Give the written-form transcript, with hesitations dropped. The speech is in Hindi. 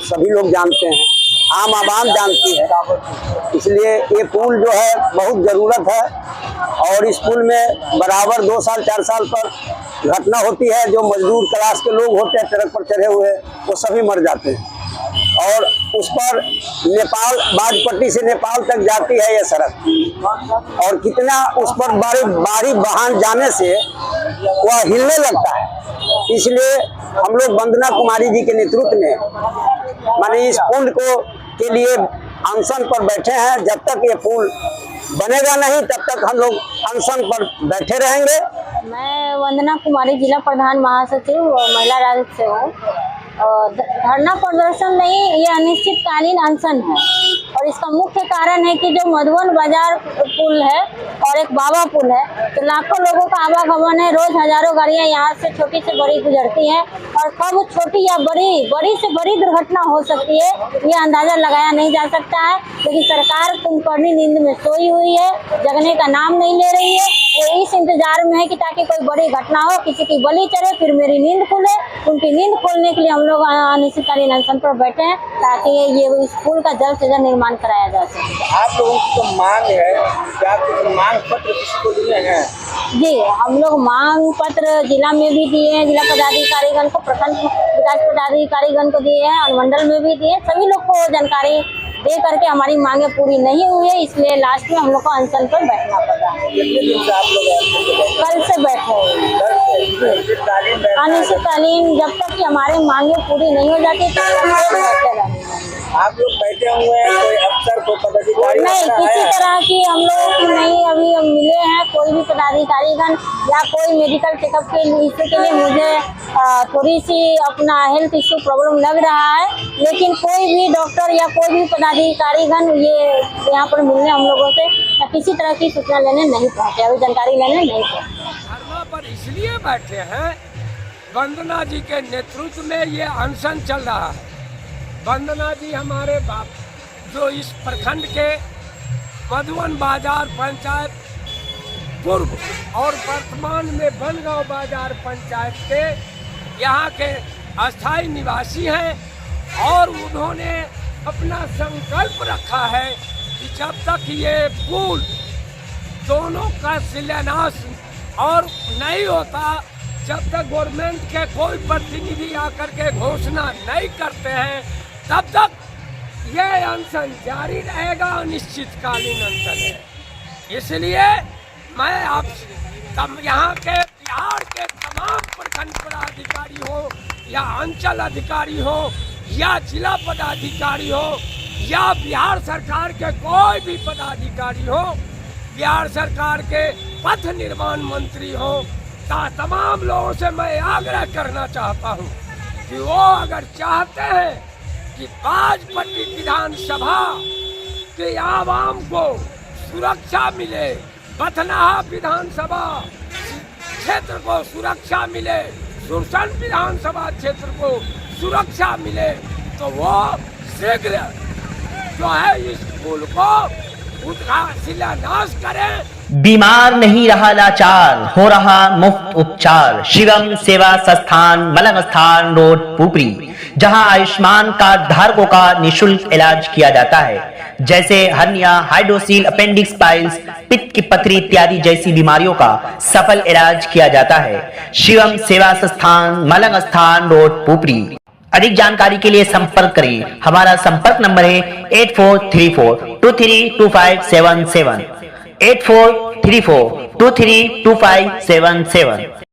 सभी लोग जानते हैं, आम आवाम जानती है। इसलिए ये पुल जो है बहुत ज़रूरत है। और इस पुल में बराबर 2 साल 4 साल पर घटना होती है। जो मजदूर क्लास के लोग होते हैं ट्रक पर चढ़े हुए, वो सभी मर जाते हैं। और उस पर नेपाल, बाजपट्टी से नेपाल तक जाती है ये सड़क। और कितना उस पर भारी वाहन जाने से वह हिलने लगता है। इसलिए हम लोग वंदना कुमारी जी के नेतृत्व में माने इस पुल के लिए अनशन पर बैठे हैं। जब तक ये पुल बनेगा नहीं तब तक हम लोग अनशन पर बैठे रहेंगे। मैं वंदना कुमारी, जिला प्रधान महासचिव महिला राज्य से हूँ। धरना प्रदर्शन नहीं, ये अनिश्चितकालीन अनशन है। और इसका मुख्य कारण है कि जो मधुबन बाजार पुल है और एक बाबा पुल है, तो लाखों लोगों का आवागमन है। रोज हजारों गाड़ियां यहाँ से छोटी से बड़ी गुजरती हैं। और कब छोटी या बड़ी से बड़ी दुर्घटना हो सकती है, ये अंदाजा लगाया नहीं जा सकता है। लेकिन सरकार कुंभकर्णी नींद में सोई हुई है, जगने का नाम नहीं ले रही है। वो इस इंतजार में है कि ताकि कोई बड़ी घटना हो, किसी की बलि चढ़े, फिर मेरी नींद खुले। उनकी नींद खोलने के लिए हम लोग अनिश्चितकालीन अनशन पर बैठे हैं, ताकि ये इस पुल का जल्द से जल्द निर्माण कराया जा सके। आप लोगों की तो मांग है, क्या मांग पत्र किसी को दिए हैं? जी, हम लोग मांग पत्र जिला में भी दिए हैं, जिला पदाधिकारीगण को, प्रखंड विकास पदाधिकारीगण को दिए हैं, अनुमंडल में भी दिए। सभी लोग को जानकारी दे करके हमारी मांगे पूरी नहीं हुई है, इसलिए लास्ट में हम लोग को अनशन पर बैठना पड़ा। कितने दिन से आप लोग कल से बैठे हैं अनिश्चितकालीन, जब तक कि हमारी मांगे पूरी नहीं हो जाती तब तक बैठे रहेंगे। आप लोग बैठे हुए हैं, कोई अफसर को पदाधिकारी नहीं, किसी तरह की हम लोग नहीं अभी मिले हैं कोई भी पदाधिकारीगण, या कोई मेडिकल चेकअप के इश्यू के लिए मुझे थोड़ी सी अपना हेल्थ इश्यू प्रॉब्लम लग रहा है। लेकिन कोई भी डॉक्टर या कोई भी पदाधिकारीगण ये यहाँ पर मिलने हम लोगों से या किसी तरह की सूचना लेने नहीं पहुँचे, अभी जानकारी लेने नहीं पहुँचे। धरना पर इसलिए बैठे हैं, वंदना जी के नेतृत्व में ये अनशन चल रहा है। वंदना जी हमारे बाप जो इस प्रखंड के मधुबन बाजार पंचायत पूर्व और वर्तमान में बनगांव बाजार पंचायत के यहाँ के अस्थायी निवासी हैं। और उन्होंने अपना संकल्प रखा है कि जब तक ये पुल दोनों का शिलान्यास और नहीं होता, जब तक गवर्नमेंट के कोई प्रतिनिधि आकर के घोषणा नहीं करते हैं, तब तक ये अनशन जारी रहेगा। अनिश्चितकालीन अनशन है। इसलिए मैं आप यहाँ के बिहार के तमाम प्रखंड पदाधिकारी हो या अंचल अधिकारी हो या जिला पदाधिकारी हो या बिहार सरकार के कोई भी पदाधिकारी हो, बिहार सरकार के पथ निर्माण मंत्री हो, तमाम लोगों से मैं आग्रह करना चाहता हूँ कि वो अगर चाहते हैं कि बाजपट्टी विधानसभा के आवाम को सुरक्षा मिले, बथनाहा विधानसभा क्षेत्र को सुरक्षा मिले, सुरसन विधानसभा क्षेत्र को सुरक्षा मिले, तो वो शीघ्र जो है इस पुल को शिलान्यास करें। बीमार नहीं रहा लाचार, हो रहा मुफ्त उपचार। शिवम सेवा संस्थान, मलंग स्थान रोड, पुपरी, जहां आयुष्मान कार्ड धारकों का निशुल्क इलाज किया जाता है, जैसे हर्निया, हाइड्रोसील, अपेंडिक्स, पाइल्स, पित्त की पथरी इत्यादि जैसी बीमारियों का सफल इलाज किया जाता है। शिवम सेवा संस्थान, मलंग स्थान रोड, पुपरी। अधिक जानकारी के लिए संपर्क करें। हमारा संपर्क नंबर है 8434232577 8434232577।